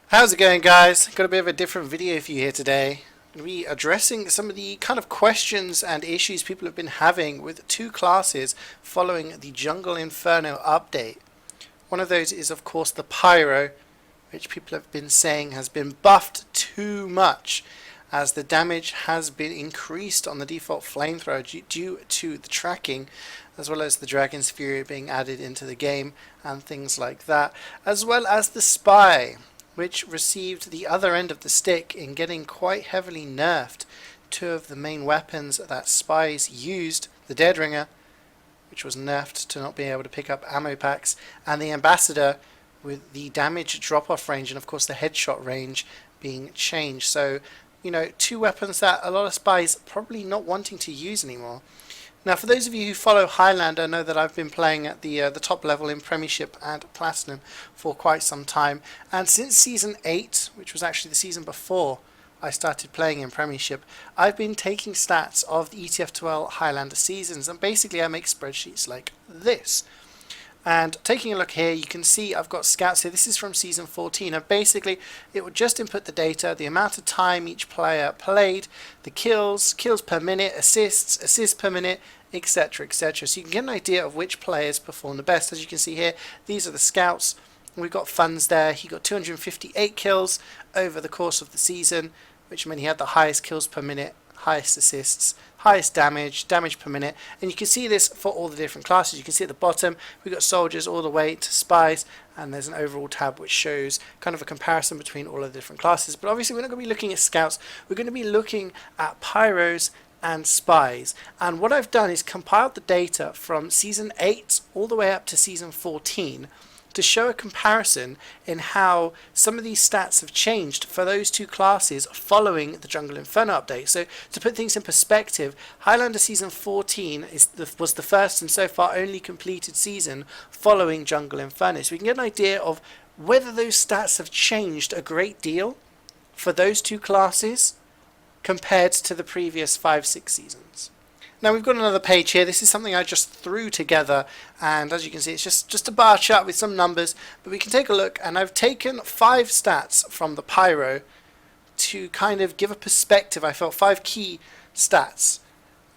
How's it going, guys? Got a bit of a different video for you here today. I'm going to be addressing some of the kind of questions and issues people have been having with two classes following the Jungle Inferno update. One of those is, of course, the Pyro, which people have been saying has been buffed too much, as the damage has been increased on the default flamethrower due to the tracking, as well as the Dragon's Fury being added into the game and things like that, as well as the Spy, which received the other end of the stick in getting quite heavily nerfed. Two of the main weapons that spies used, the Deadringer, which was nerfed to not being able to pick up ammo packs, and the Ambassador with the damage drop-off range and of course the headshot range being changed. So, two weapons that a lot of spies probably not wanting to use anymore. Now, for those of you who follow Highlander, know that I've been playing at the top level in Premiership and Platinum for quite some time. And since Season 8, which was actually the season before I started playing in Premiership, I've been taking stats of the ETF12 Highlander seasons. And basically I make spreadsheets like this. And taking a look here, you can see I've got scouts here. This is from Season 14. And basically, it would just input the data, the amount of time each player played, the kills per minute, assists per minute, etc, etc. So you can get an idea of which players perform the best. As you can see here, these are the scouts. We've got Funds there. He got 258 kills over the course of the season, which meant he had the highest kills per minute, highest assists, highest damage per minute, and you can see this for all the different classes. You can see at the bottom we've got soldiers all the way to spies, and there's an overall tab which shows kind of a comparison between all of the different classes. But obviously we're not going to be looking at scouts, we're going to be looking at pyros and spies. And what I've done is compiled the data from Season 8 all the way up to Season 14 to show a comparison in how some of these stats have changed for those two classes following the Jungle Inferno update. So to put things in perspective, Highlander Season 14 was the first and so far only completed season following Jungle Inferno. So we can get an idea of whether those stats have changed a great deal for those two classes compared to the previous 5-6 seasons. Now we've got another page here. This is something I just threw together, and as you can see it's just a bar chart with some numbers, but we can take a look, and I've taken 5 stats from the Pyro to kind of give a perspective. I felt 5 key stats.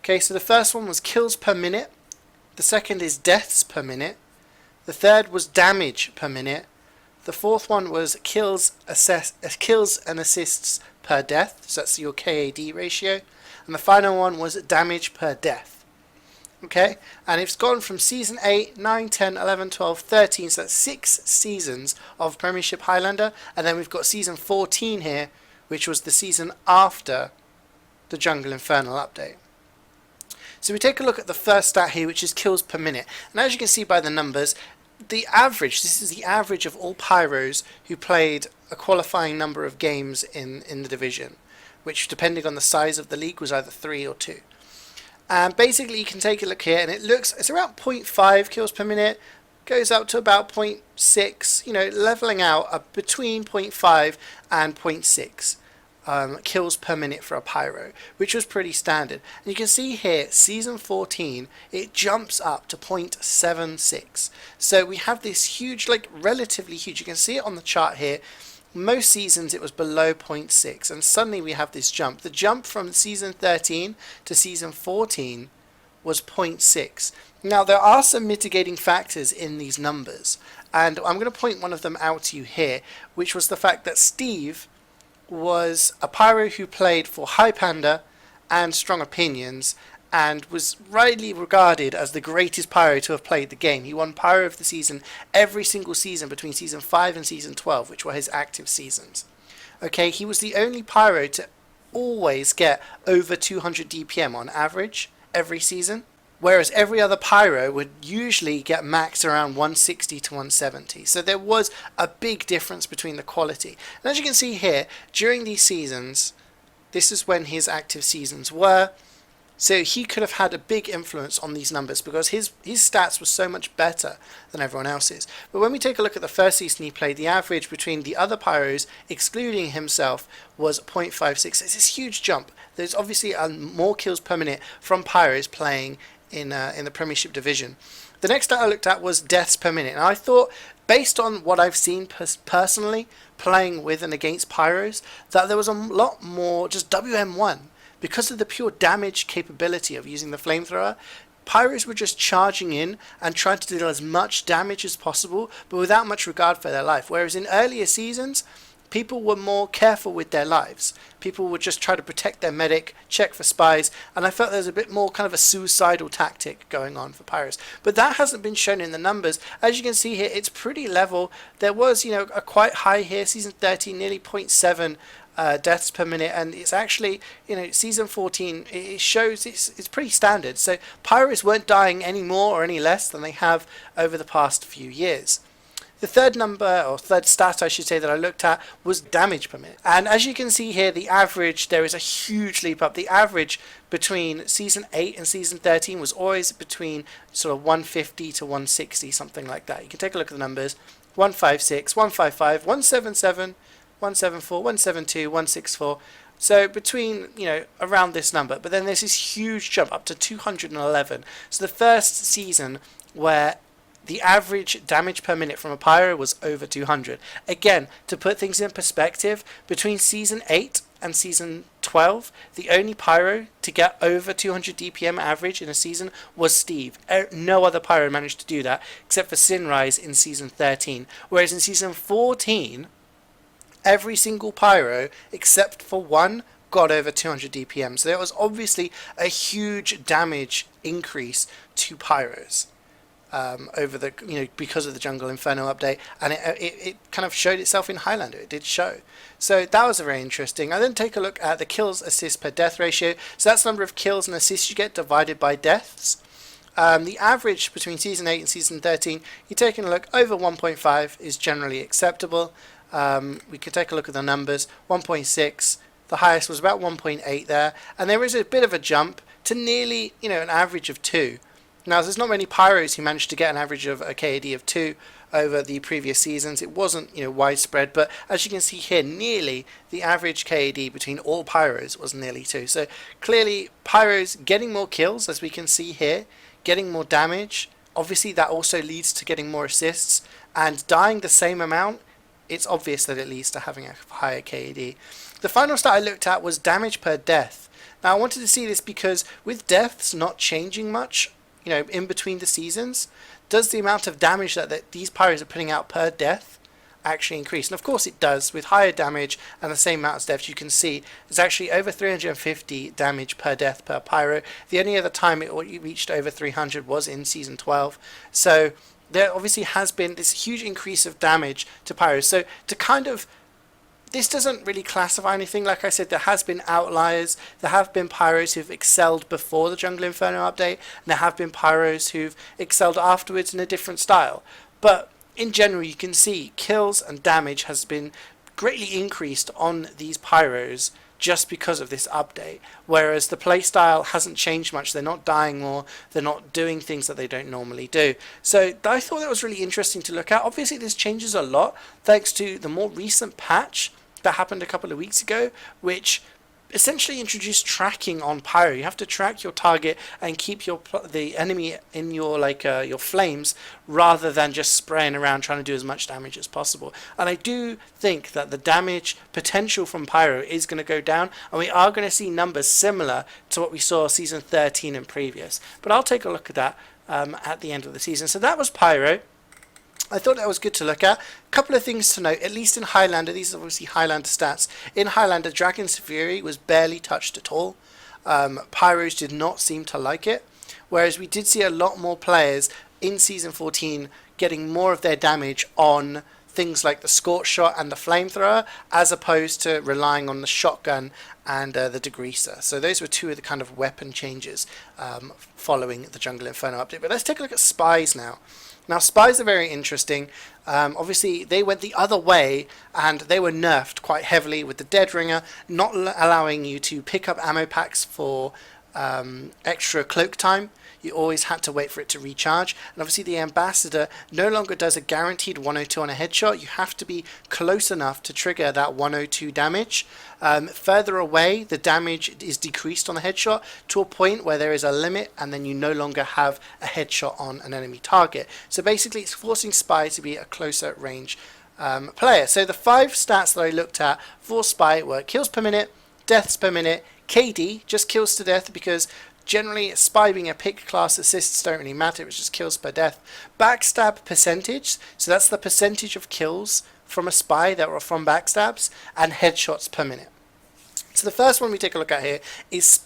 Okay, so the first one was kills per minute, the second is deaths per minute, the third was damage per minute, the fourth one was kills and assists per death, so that's your KAD ratio. And the final one was damage per death. Okay, and it's gone from Season 8, 9, 10, 11, 12, 13, so that's 6 seasons of Premiership Highlander. And then we've got Season 14 here, which was the season after the Jungle Inferno update. So we take a look at the first stat here, which is kills per minute. And as you can see by the numbers, the average, this is the average of all pyros who played a qualifying number of games in the division, which depending on the size of the league was either 3 or 2. And basically you can take a look here, and it's around 0.5 kills per minute, goes up to about 0.6, leveling out between 0.5 and 0.6 kills per minute for a pyro, which was pretty standard. And you can see here, Season 14, it jumps up to 0.76. So we have this huge, relatively huge, you can see it on the chart here. Most seasons it was below 0.6, and suddenly we have this jump. The jump from Season 13 to Season 14 was 0.6. Now there are some mitigating factors in these numbers, and I'm going to point one of them out to you here, which was the fact that Steve was a pyro who played for High Panda and Strong Opinions, and was rightly regarded as the greatest pyro to have played the game. He won Pyro of the Season every single season between Season 5 and Season 12, which were his active seasons. Okay, he was the only pyro to always get over 200 DPM on average every season, whereas every other pyro would usually get maxed around 160 to 170. So there was a big difference between the quality. And as you can see here, during these seasons, this is when his active seasons were. So he could have had a big influence on these numbers because his stats were so much better than everyone else's. But when we take a look at the first season he played, the average between the other pyros, excluding himself, was 0.56. It's this huge jump. There's obviously more kills per minute from pyros playing in the Premiership division. The next stat I looked at was deaths per minute. And I thought based on what I've seen personally playing with and against Pyros, that there was a lot more just WM1 because of the pure damage capability of using the flamethrower. Pyros were just charging in and trying to deal as much damage as possible, but without much regard for their life. Whereas in earlier seasons, people were more careful with their lives. People would just try to protect their medic, check for spies, and I felt there was a bit more kind of a suicidal tactic going on for Pyros. But that hasn't been shown in the numbers. As you can see here, it's pretty level. There was, a quite high here, season 13, nearly 0.7 deaths per minute, and it's actually, season 14, it shows it's pretty standard. So Pyros weren't dying any more or any less than they have over the past few years. The third number, or third stat I should say, that I looked at was damage per minute. And as you can see here, the average, there is a huge leap up. The average between season 8 and season 13 was always between sort of 150 to 160, something like that. You can take a look at the numbers. 156, 155, 177, 174, 172, 164. So between, around this number. But then there's this huge jump up to 211. So the first season where the average damage per minute from a Pyro was over 200. Again, to put things in perspective, between season 8 and season 12, the only Pyro to get over 200 DPM average in a season was Steve. No other Pyro managed to do that, except for Sinrise in season 13. Whereas in season 14, every single Pyro, except for one, got over 200 DPM. So there was obviously a huge damage increase to Pyros. Over the because of the Jungle Inferno update, and it kind of showed itself in Highlander. It did show, so that was very interesting. I then take a look at the kills assist per death ratio. So that's the number of kills and assists you get divided by deaths. The average between season 8 and season 13, you're taking a look, over 1.5 is generally acceptable. We could take a look at the numbers. 1.6, the highest was about 1.8 there, and there is a bit of a jump to nearly an average of 2. Now, there's not many Pyros who managed to get an average of a KAD of 2 over the previous seasons. It wasn't, widespread, but as you can see here, nearly the average KAD between all Pyros was nearly 2. So clearly, Pyros getting more kills, as we can see here, getting more damage. Obviously, that also leads to getting more assists, and dying the same amount, it's obvious that it leads to having a higher KAD. The final stat I looked at was damage per death. Now, I wanted to see this because with deaths not changing much, in between the seasons, does the amount of damage that these Pyros are putting out per death actually increase? And of course it does. With higher damage and the same amount of deaths, you can see there's actually over 350 damage per death per Pyro. The only other time it reached over 300 was in season 12. So there obviously has been this huge increase of damage to Pyros. So to kind of, this doesn't really classify anything. Like I said, there has been outliers. There have been Pyros who've excelled before the Jungle Inferno update, and there have been Pyros who've excelled afterwards in a different style. But in general, you can see kills and damage has been greatly increased on these Pyros just because of this update, whereas the playstyle hasn't changed much. They're not dying more, they're not doing things that they don't normally do. So I thought that was really interesting to look at. Obviously this changes a lot thanks to the more recent patch that happened a couple of weeks ago, which essentially introduced tracking on Pyro. You have to track your target and keep the enemy in your your flames, rather than just spraying around trying to do as much damage as possible. And I do think that the damage potential from Pyro is going to go down, and we are going to see numbers similar to what we saw season 13 and previous. But I'll take a look at that at the end of the season. So that was Pyro. I thought that was good to look at. A couple of things to note, at least in Highlander. These are obviously Highlander stats. In Highlander, Dragon's Fury was barely touched at all. Pyros did not seem to like it, whereas we did see a lot more players in Season 14 getting more of their damage on things like the Scorch Shot and the Flamethrower, as opposed to relying on the Shotgun and the Degreaser. So those were two of the kind of weapon changes following the Jungle Inferno update. But let's take a look at Spies now. Now, Spies are very interesting. Obviously, they went the other way, and they were nerfed quite heavily with the Dead Ringer, not allowing you to pick up ammo packs for extra cloak time. you always had to wait for it to recharge. And obviously the Ambassador no longer does a guaranteed 102 on a headshot. You have to be close enough to trigger that 102 damage. Further away, the damage is decreased on the headshot to a point where there is a limit, and then you no longer have a headshot on an enemy target. So basically it's forcing Spy to be a closer range player. So the 5 stats that I looked at for Spy were kills per minute, deaths per minute, KD, just kills to death, because generally Spy being a pick class, assists don't really matter, it's just kills per death. Backstab percentage, so that's the percentage of kills from a Spy that were from backstabs, and headshots per minute. So the first one we take a look at here is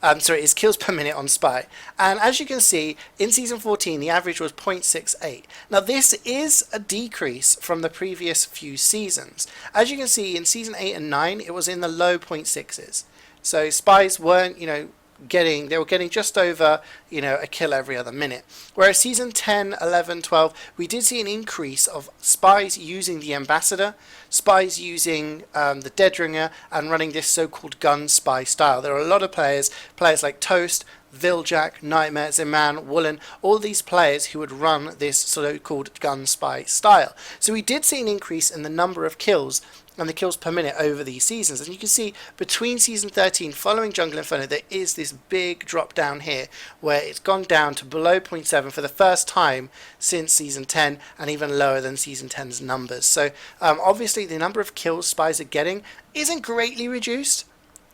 is kills per minute on Spy. And as you can see, in Season 14, the average was 0.68. Now this is a decrease from the previous few seasons. As you can see, in Season 8 and 9, it was in the low 0.6s. So Spies weren't, they were getting just over, a kill every other minute. Whereas Season 10, 11, 12, we did see an increase of Spies using the Ambassador, Spies using the Deadringer, and running this so-called gun spy style. There are a lot of players like Toast, Viljack, Nightmare, Zeman, Woolen, all these players who would run this so-called gun spy style. So we did see an increase in the number of kills and the kills per minute over these seasons. And you can see between Season 13 following Jungle Inferno, there is this big drop down here where it's gone down to below 0.7 for the first time since Season 10, and even lower than Season 10's numbers. So obviously the number of kills Spies are getting isn't greatly reduced.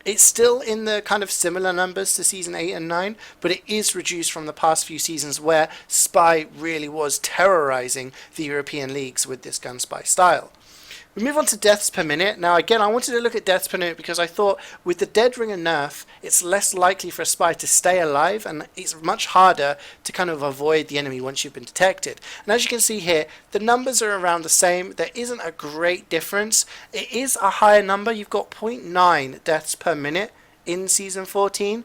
It's still in the kind of similar numbers to Season 8 and 9, but it is reduced from the past few seasons where Spy really was terrorizing the European leagues with this gun spy style. We move on to deaths per minute. Now again, I wanted to look at deaths per minute because I thought with the Deadringer nerf, it's less likely for a Spy to stay alive, and it's much harder to kind of avoid the enemy once you've been detected. And as you can see here, the numbers are around the same. There isn't a great difference. It is a higher number. You've got 0.9 deaths per minute in Season 14,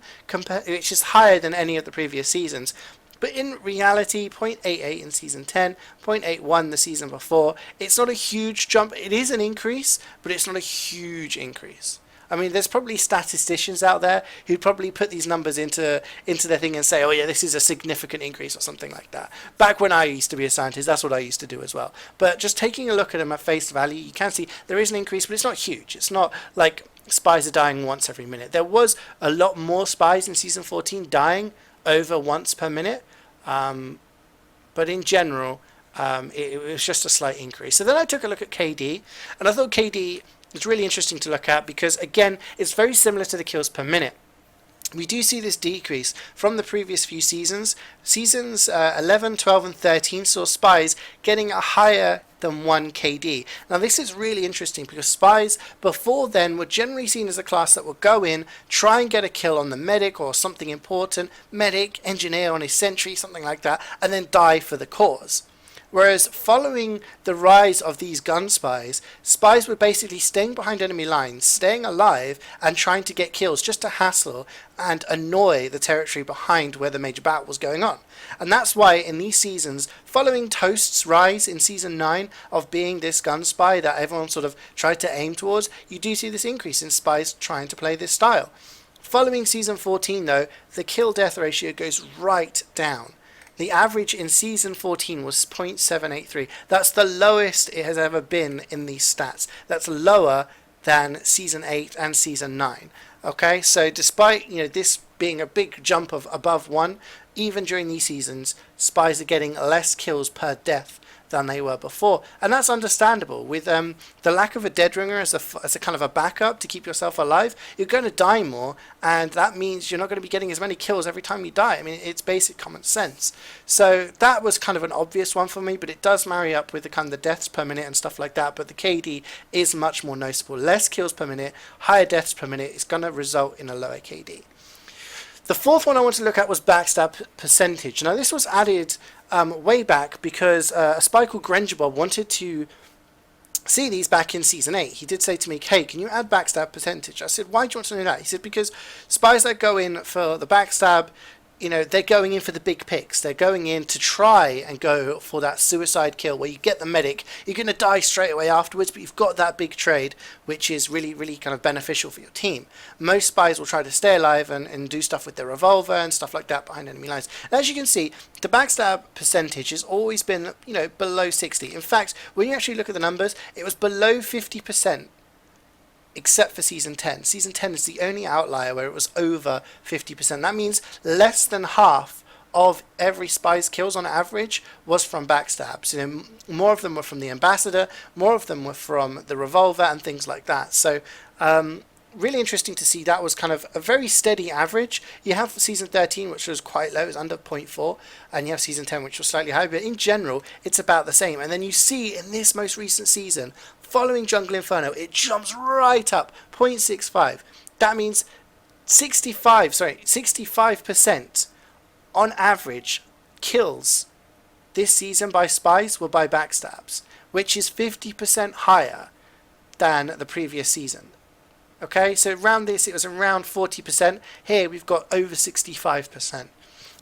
which is higher than any of the previous seasons. But in reality, 0.88 in Season 10, 0.81 the season before. It's not a huge jump. It is an increase, but it's not a huge increase. I mean, there's probably statisticians out there who'd probably put these numbers into their thing and say, oh yeah, this is a significant increase or something like that. Back when I used to be a scientist, that's what I used to do as well. But just taking a look at them at face value, you can see there is an increase, but it's not huge. It's not like Spies are dying once every minute. There was a lot more Spies in Season 14 dying over once per minute, but in general it was just a slight increase. So then I took a look at KD, and I thought KD was really interesting to look at because again it's very similar to the kills per minute. We do see this decrease from the previous few seasons. Seasons 11, 12 and 13 saw Spies getting a higher than 1 KD. Now this is really interesting because Spies before then were generally seen as a class that would go in, try and get a kill on the medic or something important, medic, engineer on his sentry, something like that, and then die for the cause. Whereas following the rise of these gun spies, Spies were basically staying behind enemy lines, staying alive and trying to get kills just to hassle and annoy the territory behind where the major battle was going on. And that's why in these seasons, following Toast's rise in Season 9 of being this gun spy that everyone sort of tried to aim towards, you do see this increase in Spies trying to play this style. Following Season 14 though, the kill-death ratio goes right down. The average in Season 14 was 0.783. That's the lowest it has ever been in these stats. That's lower than Season 8 and Season 9. Okay, so despite this being a big jump of above 1, even during these seasons, Spies are getting less kills per death than they were before, and that's understandable. With the lack of a Deadringer as a kind of a backup to keep yourself alive, you're going to die more, and that means you're not going to be getting as many kills every time you die. I mean, it's basic common sense. So that was kind of an obvious one for me, but it does marry up with the kind of the deaths per minute and stuff like that. But the KD is much more noticeable. Less kills per minute, higher deaths per minute is going to result in a lower KD. The fourth one I want to look at was backstab percentage. Now this was added way back because a spy called Grengerbob wanted to see these back in Season 8. He did say to me, hey, can you add backstab percentage? I said, why do you want to know that? He said, because spies that go in for the backstab you know, they're going in for the big picks. They're going in to try and go for that suicide kill where you get the medic. You're going to die straight away afterwards, but you've got that big trade, which is really, really kind of beneficial for your team. Most spies will try to stay alive and do stuff with their revolver and stuff like that behind enemy lines. And as you can see, the backstab percentage has always been, you know, below 60. In fact, when you actually look at the numbers, it was below 50%. Except for Season 10. Season 10 is the only outlier where it was over 50%. That means less than half of every spy's kills on average was from backstabs. You know, more of them were from the ambassador, more of them were from the revolver and things like that. So really interesting to see that was kind of a very steady average. You have Season 13, which was quite low, it was under 0.4, and you have Season 10, which was slightly higher, but in general, it's about the same. And then you see in this most recent season, following Jungle Inferno, it jumps right up, 0.65. That means 65% on average kills this season by spies were by backstabs, which is 50% higher than the previous season. Okay, so around this it was around 40%. Here we've got over 65%.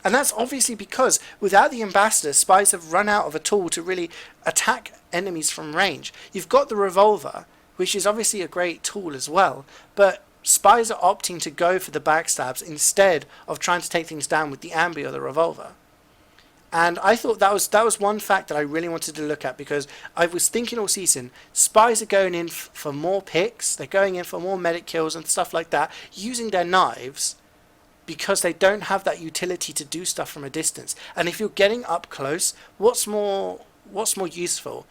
And that's obviously because without the ambassador, spies have run out of a tool to really attack enemies from range. You've got the revolver, which is obviously a great tool as well, but spies are opting to go for the backstabs instead of trying to take things down with the ambi or the revolver. And I thought that was one fact that I really wanted to look at, because I was thinking all season, spies are going in for more picks, they're going in for more medic kills and stuff like that, using their knives, because they don't have that utility to do stuff from a distance. And if you're getting up close, what's more useful?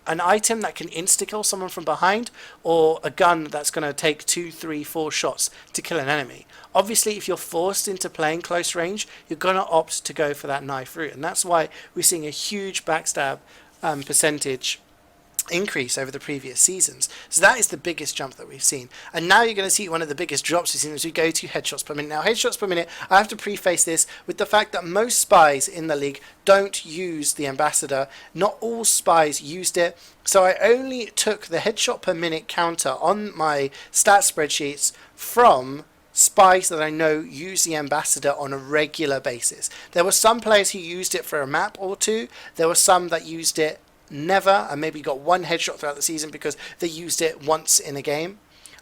An item that can insta-kill someone from behind, or a gun that's going to take 2, 3, 4 shots to kill an enemy? Obviously, if you're forced into playing close range, you're going to opt to go for that knife route. And that's why we're seeing a huge backstab percentage increase over the previous seasons. So that is the biggest jump that we've seen. And now you're going to see one of the biggest drops we've seen as we go to headshots per minute. Now, headshots per minute, I have to preface this with the fact that most spies in the league don't use the ambassador. Not all spies used it. So I only took the headshot per minute counter on my stat spreadsheets from spies that I know use the ambassador on a regular basis. There were some players who used it for a map or two. There were some that used it never and maybe got one headshot throughout the season because they used it once in a game.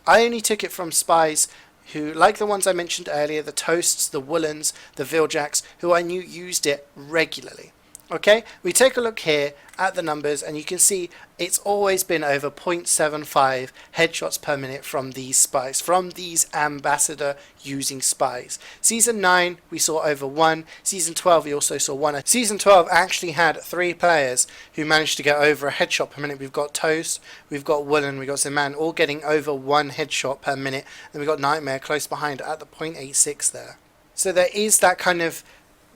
I only took it from spies who, like the ones I mentioned earlier, the Toasts, the Woolens, the Viljacks, who I knew used it regularly. Okay, we take a look here at the numbers and you can see it's always been over 0.75 headshots per minute from these spies, from these ambassador using spies. Season 9 we saw over 1, Season 12 we also saw 1. Season 12 actually had 3 players who managed to get over a headshot per minute. We've got Toast, we've got Woolen, we've got Zeman, all getting over 1 headshot per minute, and we've got Nightmare close behind at the 0.86 there. So there is that kind of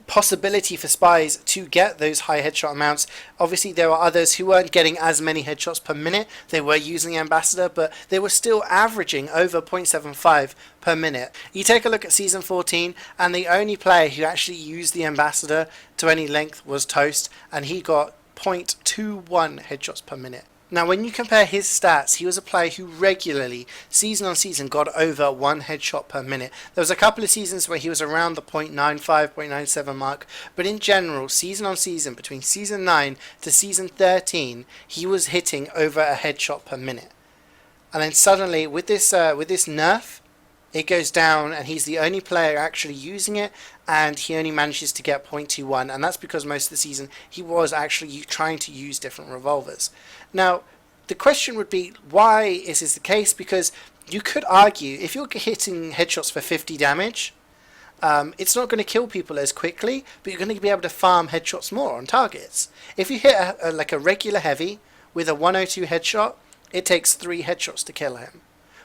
possibility for spies to get those high headshot amounts. Obviously there are others who weren't getting as many headshots per minute. They were using the ambassador, but they were still averaging over 0.75 per minute. You take a look at Season 14 and the only player who actually used the ambassador to any length was Toast, and he got 0.21 headshots per minute. Now, when you compare his stats, he was a player who regularly, season on season, got over 1 headshot per minute. There was a couple of seasons where he was around the 0.95, 0.97 mark, but in general, season on season, between Season 9 to Season 13, he was hitting over a headshot per minute. And then suddenly, with this nerf, it goes down and he's the only player actually using it, and he only manages to get 0.21, and that's because most of the season he was actually trying to use different revolvers. Now, the question would be, why is this the case? Because you could argue, if you're hitting headshots for 50 damage, it's not going to kill people as quickly, but you're going to be able to farm headshots more on targets. If you hit like a regular heavy with a 102 headshot, it takes 3 headshots to kill him.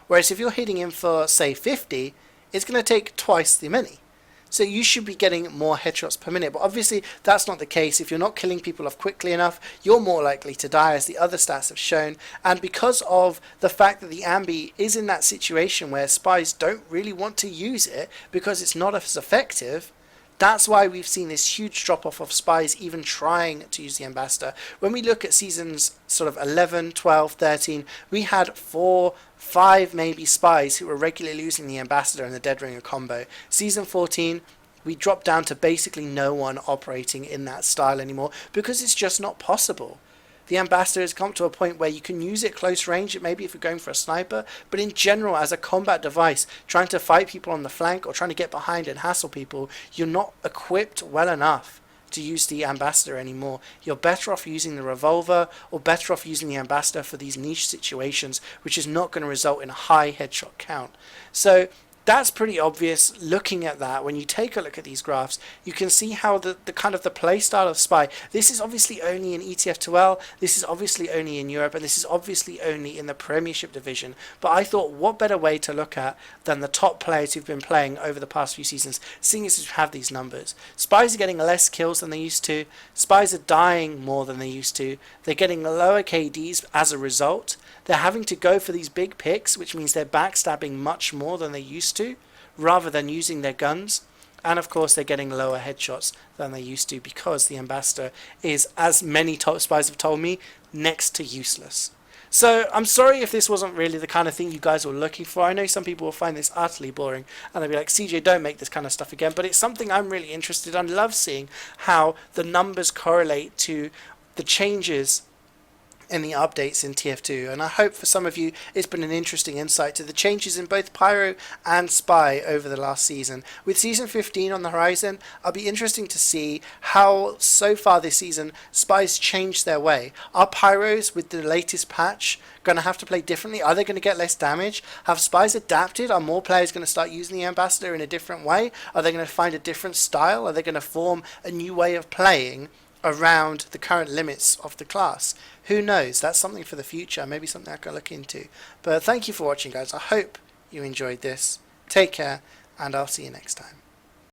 Whereas if you're hitting him for, say, 50, it's going to take twice the many. So you should be getting more headshots per minute. But obviously, that's not the case. If you're not killing people off quickly enough, you're more likely to die, as the other stats have shown. And because of the fact that the ambi is in that situation where spies don't really want to use it because it's not as effective, that's why we've seen this huge drop-off of spies even trying to use the ambassador. When we look at seasons sort of 11, 12, 13, we had 4, 5 maybe spies who were regularly using the ambassador and the Dead Ringer combo. Season 14, we drop down to basically no one operating in that style anymore, because it's just not possible. The Ambassador has come to a point where you can use it close range, maybe if you're going for a sniper, but in general, as a combat device, trying to fight people on the flank or trying to get behind and hassle people, you're not equipped well enough to use the Ambassador anymore. You're better off using the revolver, or better off using the Ambassador for these niche situations, which is not going to result in a high headshot count. So that's pretty obvious looking at that. When you take a look at these graphs, you can see how the kind of the play style of Spy, this is obviously only in ETF2L, this is obviously only in Europe, and this is obviously only in the Premiership division. But I thought, what better way to look at than the top players who've been playing over the past few seasons, seeing as we have these numbers. Spies are getting less kills than they used to, Spies are dying more than they used to, they're getting lower KDs as a result, they're having to go for these big picks, which means they're backstabbing much more than they used to, rather than using their guns. And of course, they're getting lower headshots than they used to, because the Ambassador is, as many top spies have told me, next to useless. So I'm sorry if this wasn't really the kind of thing you guys were looking for. I know some people will find this utterly boring and they'll be like, CJ, don't make this kind of stuff again. But it's something I'm really interested in. I love seeing how the numbers correlate to the changes in the updates in TF2, and I hope for some of you it's been an interesting insight to the changes in both Pyro and Spy over the last season. With season 15 on the horizon, I'll be interesting to see how so far this season Spy's changed their way. Are Pyros with the latest patch going to have to play differently? Are they going to get less damage? Have Spies adapted? Are more players going to start using the Ambassador in a different way? Are they going to find a different style? Are they going to form a new way of playing around the current limits of the class? Who knows? That's something for the future, maybe something I can look into. But thank you for watching, guys. I hope you enjoyed this. Take care, and I'll see you next time.